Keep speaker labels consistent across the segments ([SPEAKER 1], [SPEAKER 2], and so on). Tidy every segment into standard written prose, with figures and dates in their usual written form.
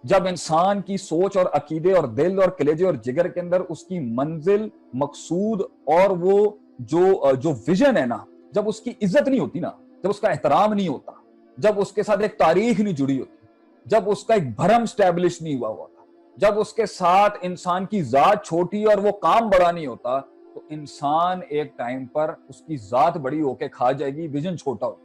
[SPEAKER 1] جب انسان کی سوچ اور عقیدے اور دل اور کلیجے اور جگر کے اندر اس کی منزل، مقصود اور وہ جو ویژن ہے نا، جب اس کی عزت نہیں ہوتی نا، جب اس کا احترام نہیں ہوتا، جب اس کے ساتھ ایک تاریخ نہیں جڑی ہوتی، جب اس کا ایک بھرم اسٹیبلش نہیں ہوا ہوتا، جب اس کے ساتھ انسان کی ذات چھوٹی اور وہ کام بڑا نہیں ہوتا، تو انسان ایک ٹائم پر اس کی ذات بڑی ہو کے کھا جائے گی، ویژن چھوٹا ہو۔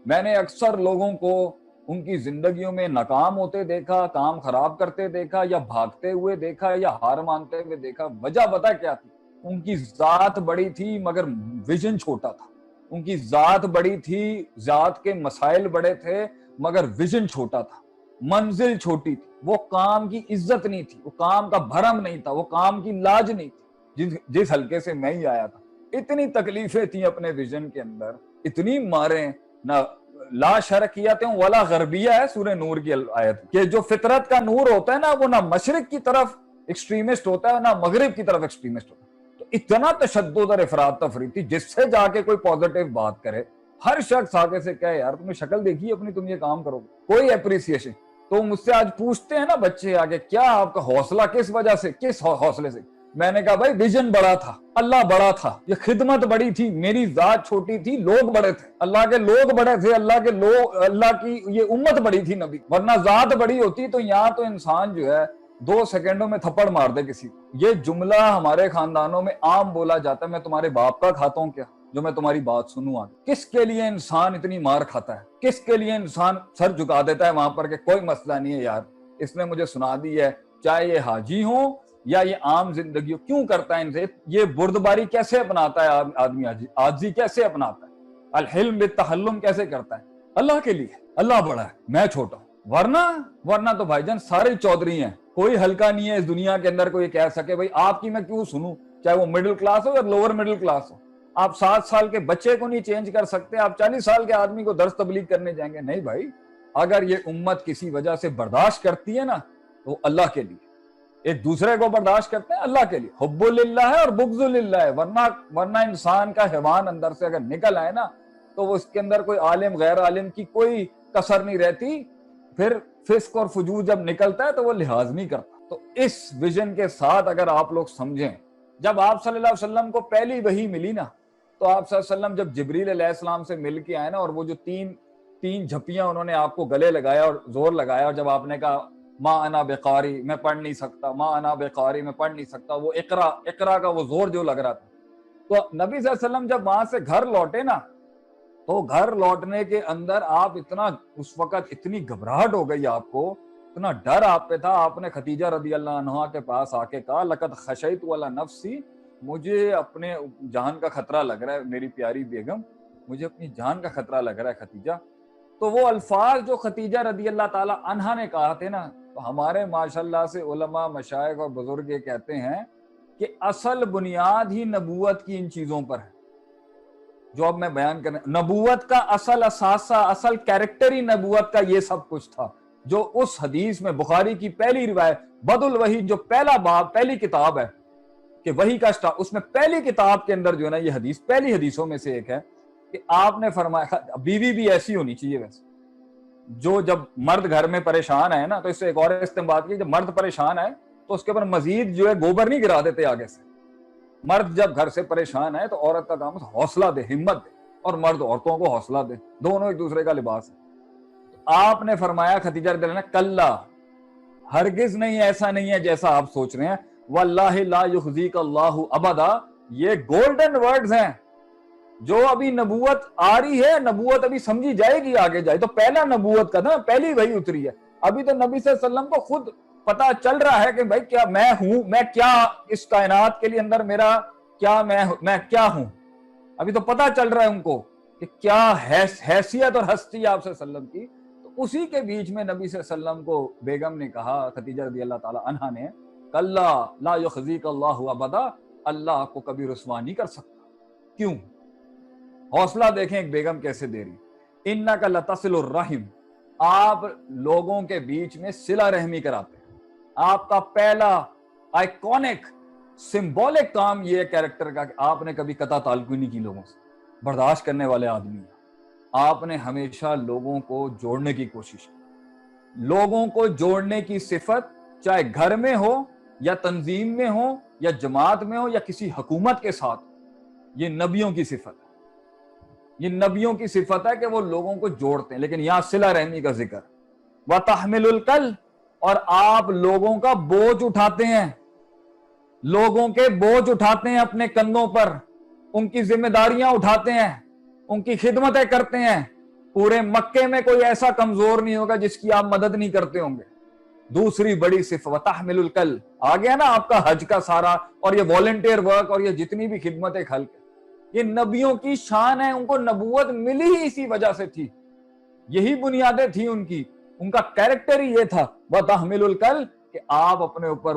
[SPEAKER 1] میں نے اکثر لوگوں کو ان کی زندگیوں میں ناکام ہوتے دیکھا، کام خراب کرتے دیکھا، یا بھاگتے ہوئے دیکھا، یا ہار مانتے ہوئے دیکھا۔ وجہ پتہ کیا تھی؟ ان کی ذات بڑی تھی مگر ویژن چھوٹا تھا۔ ان کی ذات بڑی تھی، ذات کے مسائل بڑے تھے مگر ویژن چھوٹا تھا، منزل چھوٹی تھی، وہ کام کی عزت نہیں تھی، وہ کام کا بھرم نہیں تھا، وہ کام کی لاج نہیں تھی جس حلقے سے میں ہی آیا تھا۔ اتنی تکلیفیں تھیں اپنے ویژن کے اندر، اتنی ماریں، نہ لا شرقیت ولا غربیہ ہے سورہ نور کی آیت، کہ جو فطرت کا نور ہوتا ہے نا، وہ نہ مشرق کی طرف ایکسٹریمسٹ ہوتا ہے نہ مغرب کی طرف ایکسٹریمسٹ ہوتا ہے۔ تو اتنا تشدد اور افراط تفریط تھی، جس سے جا کے کوئی پازیٹیو بات کرے، ہر شخص آگے سے کہے یار تم نے شکل دیکھی اپنی، تم یہ کام کرو گے، کوئی اپریسیشن۔ تو مجھ سے آج پوچھتے ہیں نا بچے آگے، کیا آپ کا حوصلہ کس وجہ سے، کس حوصلے سے؟ میں نے کہا بھائی ویژن بڑا تھا، اللہ بڑا تھا، یہ خدمت بڑی تھی، میری ذات چھوٹی تھی، لوگ بڑے تھے، اللہ کے لوگ بڑے تھے، اللہ کی یہ امت بڑی تھی نبی، ورنہ ذات بڑی ہوتی تو یہاں تو انسان جو ہے 2 سیکنڈوں میں تھپڑ مار دے کسی کو۔ یہ جملہ ہمارے خاندانوں میں عام بولا جاتا ہے، میں تمہارے باپ کا کھاتا ہوں کیا جو میں تمہاری بات سنوں آگے؟ کس کے لیے انسان اتنی مار کھاتا ہے؟ کس کے لیے انسان سر جھکا دیتا ہے وہاں پر کہ کوئی مسئلہ نہیں ہے یار، اس نے مجھے سنا دی ہے، چاہے یہ حاجی ہوں یا یہ عام زندگی ہو، کیوں کرتا ہے ان سے؟ یہ بردباری کیسے اپناتا ہے آدمی؟ عاجزی کیسے اپناتا ہے؟ الحلم بالتحلم کیسے کرتا ہے؟ اللہ کے لیے، اللہ بڑا ہے، میں چھوٹا ہوں۔ ورنہ تو بھائی جان سارے چودھری ہیں، کوئی ہلکا نہیں ہے اس دنیا کے اندر کوئی کہہ سکے بھائی آپ کی میں کیوں سنوں، چاہے وہ مڈل کلاس ہو یا لوور مڈل کلاس ہو۔ آپ 7 سال کے بچے کو نہیں چینج کر سکتے، آپ 40 سال کے آدمی کو درس تبلیغ کرنے جائیں گے؟ نہیں بھائی، اگر یہ امت کسی وجہ سے برداشت کرتی ہے نا تو اللہ کے لیے، ایک دوسرے کو برداشت کرتے ہیں اللہ کے لیے، حب للہ ہے اور بغض للہ ہے۔ ورنہ انسان کا حیوان اندر سے اگر نکل آئے نا تو وہ اس کے اندر کوئی عالم غیر عالم کی کوئی کسر نہیں رہتی، پھر فسق اور فجور جب نکلتا ہے تو وہ لحاظ نہیں کرتا۔ تو اس ویژن کے ساتھ اگر آپ لوگ سمجھیں، جب آپ صلی اللہ علیہ وسلم کو پہلی وحی ملی نا، تو آپ صلی اللہ علیہ وسلم جب جبریل علیہ السلام سے مل کے آئے نا، اور وہ جو تین جھپیاں انہوں نے آپ کو گلے لگایا اور زور لگایا، اور جب آپ نے کہا ما انا بقاری، میں پڑھ نہیں سکتا، ما انا بقاری، میں پڑھ نہیں سکتا، وہ اقرا کا وہ زور جو لگ رہا تھا، تو نبی صلی اللہ علیہ وسلم جب وہاں سے گھر لوٹے نا، تو گھر لوٹنے کے اندر آپ اتنا، اس وقت اتنی گھبراہٹ ہو گئی آپ کو، اتنا ڈر آپ پہ تھا، آپ نے خدیجہ رضی اللہ عنہا کے پاس آ کے کہا لقد خشیت علی نفسی، مجھے اپنے جان کا خطرہ لگ رہا ہے میری پیاری بیگم، مجھے اپنی جان کا خطرہ لگ رہا ہے خدیجہ۔ تو وہ الفاظ جو خدیجہ رضی اللہ تعالی عنہا نے کہا تھے نا، تو ہمارے ماشاءاللہ سے علماء، مشائخ اور بزرگ یہ کہتے ہیں کہ اصل بنیاد ہی نبوت کی ان چیزوں پر ہے جو اب میں بیان کرنے، نبوت کا اصل اثاثہ، اصل کیریکٹر ہی نبوت کا یہ سب کچھ تھا، جو اس حدیث میں بخاری کی پہلی روایت بدء الوحی، جو پہلا باب، پہلی کتاب ہے کہ وحی کا سٹارٹ، اس میں پہلی کتاب کے اندر جو ہے نا یہ حدیث پہلی حدیثوں میں سے ایک ہے کہ آپ نے فرمایا، بیوی بھی ایسی ہونی چاہیے ویسے، جو جب مرد گھر میں پریشان ہے نا، تو اس سے ایک اور استنباط کی، جب مرد پریشان ہے تو اس کے اوپر مزید جو ہے گوبر نہیں گرا دیتے آگے سے۔ مرد جب گھر سے پریشان ہے تو عورت کا کام ہے حوصلہ دے، ہمت دے، اور مرد عورتوں کو حوصلہ دے، دونوں ایک دوسرے کا لباس ہے۔ آپ نے فرمایا خدیجہ رضی اللہ عنہا، کلا، ہرگز نہیں، ایسا نہیں ہے جیسا آپ سوچ رہے ہیں، واللہ لا یخزیک اللہ ابدا، یہ گولڈن ورڈز ہیں، جو ابھی نبوت آ رہی ہے، نبوت ابھی سمجھی جائے گی آگے جائے، تو پہلا نبوت کا تھا، پہلی وحی اتری ہے، ابھی تو نبی صلی اللہ علیہ وسلم کو خود پتا چل رہا ہے کہ بھائی کیا میں ہوں، میں کیا اس کائنات کے لیے اندر میرا کیا، میں کیا ہوں، ابھی تو پتا چل رہا ہے ان کو کہ کیا حیثیت اور ہستی آپ صلی اللہ علیہ وسلم کی۔ تو اسی کے بیچ میں نبی صلی اللہ علیہ وسلم کو بیگم نے کہا، خدیجہ رضی اللہ تعالی عنہا نے، کلا لا یخزیک اللہ ابدا، اللہ کو کبھی رسوا نہیں کر سکتا۔ کیوں؟ حوصلہ دیکھیں ایک بیگم کیسے دے رہی، انک لتصل الرحم، آپ لوگوں کے بیچ میں صلہ رحمی کراتے ہیں۔ آپ کا پہلا آئیکونک سمبولک کام یہ کیریکٹر کا کہ آپ نے کبھی قطع تعلق نہیں کی لوگوں سے، برداشت کرنے والے آدمی ہیں، آپ نے ہمیشہ لوگوں کو جوڑنے کی کوشش کی۔ لوگوں کو جوڑنے کی صفت چاہے گھر میں ہو یا تنظیم میں ہو یا جماعت میں ہو یا کسی حکومت کے ساتھ، یہ نبیوں کی صفت ہے. یہ نبیوں کی صفت ہے کہ وہ لوگوں کو جوڑتے ہیں. لیکن یہاں صلہ رحمی کا ذکر، وَتَحْمِلُ الْكَلْ، اور آپ لوگوں کا بوجھ اٹھاتے ہیں، لوگوں کے بوجھ اٹھاتے ہیں اپنے کندھوں پر، ان کی ذمہ داریاں اٹھاتے ہیں، ان کی خدمتیں کرتے ہیں. پورے مکے میں کوئی ایسا کمزور نہیں ہوگا جس کی آپ مدد نہیں کرتے ہوں گے. دوسری بڑی صفت وَتَحْمِلُ الْكَلْ، آ گیا نا آپ کا حج کا سارا، اور یہ والنٹیئر ورک اور یہ جتنی بھی خدمتیں خلق، یہ نبیوں کی شان ہے. ان کو نبوت ملی ہی اسی وجہ سے تھی، یہی بنیادیں تھیں ان کی، ان کا کیریکٹر ہی یہ تھا وَتَحْمِلُ الْكَلْ، کہ آپ اپنے اوپر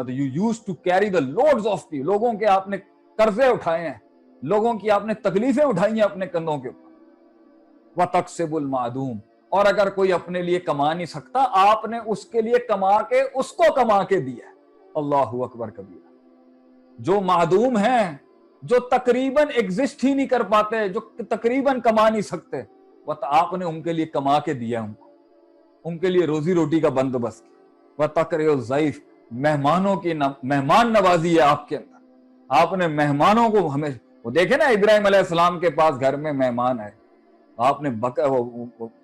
[SPEAKER 1] you used to carry the loads of people، لوگوں کے آپ نے قرضے اٹھائے ہیں، لوگوں کی آپ نے تکلیفیں اٹھائی ہیں اپنے کندھوں کے اوپر. وَتَكْسِبُ الْمَعْدُومَ، اور اگر کوئی اپنے لیے کما نہیں سکتا، آپ نے اس کے لیے کما کے اس کو کما کے دیا. اللہ اکبر کبیرہ. جو معدوم ہیں، جو تقریباً ایگزسٹ ہی نہیں کر پاتے، جو تقریباً کما نہیں سکتے، آپ نے ان کے لیے کما کے دیا، ان کے لیے روزی روٹی کا بندوبست. وَتَقْرِئُ الضَّيْفَ، مہمانوں کی مہمان نوازی ہے آپ کے اندر. آپ نے مہمانوں کو ہمیشہ، وہ دیکھیں نا ابراہیم علیہ السلام کے پاس گھر میں مہمان ہے، آپ نے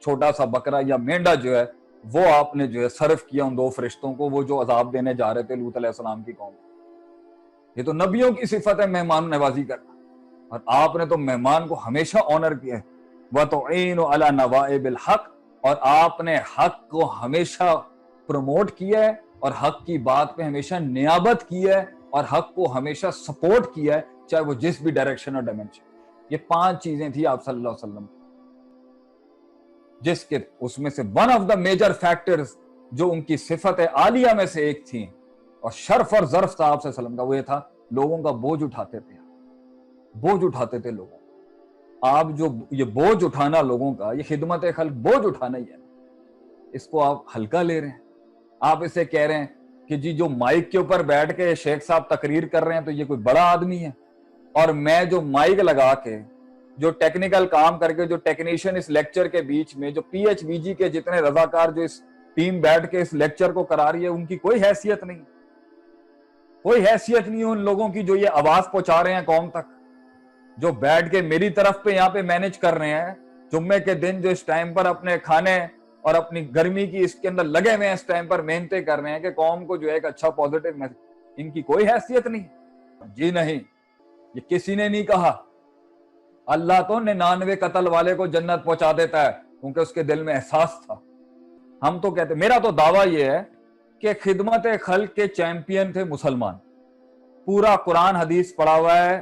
[SPEAKER 1] چھوٹا سا بکرا یا مینڈا جو ہے وہ آپ نے جو ہے صرف کیا ان دو فرشتوں کو، وہ جو عذاب دینے جا رہے تھے لوط علیہ السلام کی قوم. یہ تو نبیوں کی صفت ہے مہمان نوازی کرنا، اور آپ نے تو مہمان کو ہمیشہ آنر کیا ہے. وَتُعِينُ عَلَى نَوَائِبِ الْحَقِّ، اور آپ نے حق کو ہمیشہ پروموٹ کیا ہے اور حق کی بات پہ ہمیشہ نیابت کی ہے اور حق کو ہمیشہ سپورٹ کیا ہے، چاہے وہ جس بھی ڈائریکشن اور ڈائمنشن. یہ 5 چیزیں تھی آپ صلی اللہ علیہ وسلم، جس کے اس میں سے one of the major factors جو ان کی صفت عالیہ میں سے ایک تھی اور شرف اور ظرف تھا آپ صلی اللہ علیہ وسلم کا، وہ یہ تھا لوگوں کا بوجھ اٹھاتے تھے. بوجھ اٹھاتے تھے لوگوں. آپ جو یہ بوجھ اٹھانا لوگوں کا، یہ خدمت خلق بوجھ اٹھانا ہی ہے، اس کو آپ ہلکا لے رہے ہیں. آپ اسے کہہ رہے ہیں کہ جی جو مائک کے اوپر بیٹھ کے شیخ صاحب تقریر کر رہے ہیں تو یہ کوئی بڑا آدمی ہے، اور میں جو مائک لگا کے جو ٹیکنیکل کام کر کے جو ٹیکنیشین اس لیکچر کے بیچ میں جو پی ایچ وی جی کے جتنے رضاکار جو اس ٹیم بیٹھ کے اس لیکچر کو کرا رہی ہے، ان کی کوئی حیثیت نہیں، کوئی حیثیت نہیں ان لوگوں کی جو یہ آواز پہنچا رہے ہیں قوم تک، جو بیٹھ کے میری طرف پہ یہاں پہ مینج کر رہے ہیں جمعے کے دن، جو اس ٹائم پر اپنے کھانے اور اپنی گرمی کی اس کے اندر لگے ہوئے ہیں، اس ٹائم پر محنتیں کر رہے ہیں کہ قوم کو جو ہے ایک اچھا پوزیٹو میسج. ان کی کوئی حیثیت نہیں. جی نہیں، یہ کسی نے نہیں کہا. اللہ تو 99 قتل والے کو جنت پہنچا دیتا ہے کیونکہ اس کے دل میں احساس تھا. ہم تو کہتے، میرا تو دعویٰ یہ ہے کہ خدمت خلق کے چیمپئن تھے مسلمان. پورا قرآن حدیث پڑھا ہوا ہے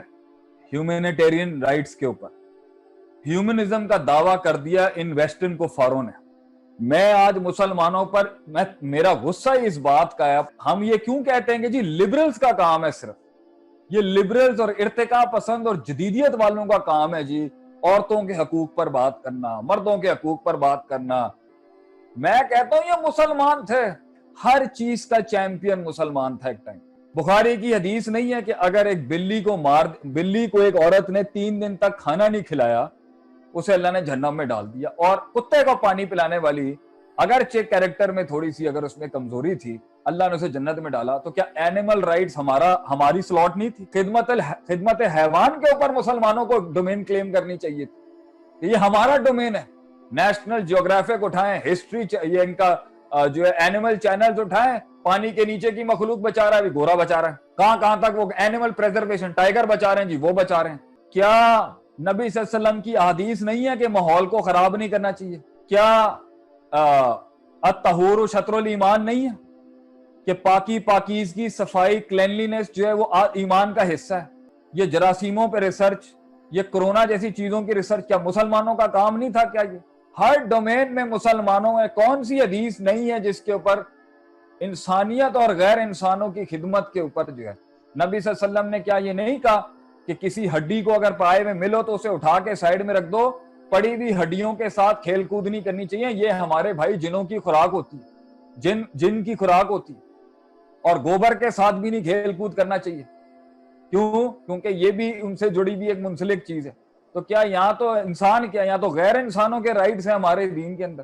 [SPEAKER 1] ہیومینیٹیرین رائٹس کے اوپر. ہیومنزم کا دعویٰ کر دیا ان ویسٹرن کفاروں نے. میں آج مسلمانوں پر میرا غصہ اس بات کا ہے، ہم یہ کیوں کہتے ہیں کہ جی لبرلز کا کام ہے، صرف یہ لبرلز اور ارتقاء پسند اور جدیدیت والوں کا کام ہے جی عورتوں کے حقوق پر بات کرنا، مردوں کے حقوق پر بات کرنا. میں کہتا ہوں یہ مسلمان تھے، ہر چیز کا چیمپئن مسلمان تھا ایک ٹائم. بخاری کی حدیث نہیں ہے کہ اگر ایک بلی کو ایک عورت نے 3 دن تک کھانا نہیں کھلایا، اسے اللہ نے جہنم میں ڈال دیا. اور کتے کو پانی پلانے والی اگرچہ کیریکٹر میں تھوڑی سی اگر اس میں کمزوری تھی، اللہ نے اسے جنت میں ڈالا. تو کیا اینیمل رائٹس ہماری سلاٹ نہیں تھی؟ خدمت حیوان کے اوپر مسلمانوں کو ڈومین کلیم کرنی چاہیے تھی. یہ ہمارا ڈومین ہے. نیشنل جیوگرافک اٹھائیں، ہسٹری یہ ان کا جو ہے اینیمل چینلز اٹھائیں، پانی کے نیچے کی مخلوق بچا رہا ہے، ابھی گورا بچا رہا ہے. کہاں تک وہ اینیمل پریزرویشن، ٹائیگر بچا رہے ہیں جی، وہ بچا رہے ہیں. کیا نبی صلی اللہ علیہ وسلم کی احادیث نہیں ہے کہ ماحول کو خراب نہیں کرنا چاہیے؟ کیا الطہور شطر الایمان نہیں ہے کہ پاکیزگی، صفائی، کلینلینس جو ہے وہ ایمان کا حصہ ہے؟ یہ جراثیموں پہ ریسرچ، یہ کرونا جیسی چیزوں کی ریسرچ کیا مسلمانوں کا کام نہیں تھا؟ کیا یہ ہر ڈومین میں مسلمانوں میں کون سی حدیث نہیں ہے جس کے اوپر انسانیت اور غیر انسانوں کی خدمت کے اوپر جو ہے نبی صلی اللہ علیہ وسلم نے کیا یہ نہیں کہا کہ کسی ہڈی کو اگر پائے میں ملو تو اسے اٹھا کے سائیڈ میں رکھ دو، پڑی ہوئی ہڈیوں کے ساتھ کھیل کود نہیں کرنی چاہیے، یہ ہمارے بھائی جنوں کی خوراک ہوتی ہے، جن کی خوراک ہوتی ہے، اور گوبر کے ساتھ بھی نہیں کھیل کود کرنا چاہیے. کیونکہ یہ بھی ان سے جڑی بھی ایک منسلک چیز ہے. تو کیا یہاں تو انسان کیا، یہاں تو غیر انسانوں کے رائٹس ہیں ہمارے دین کے اندر.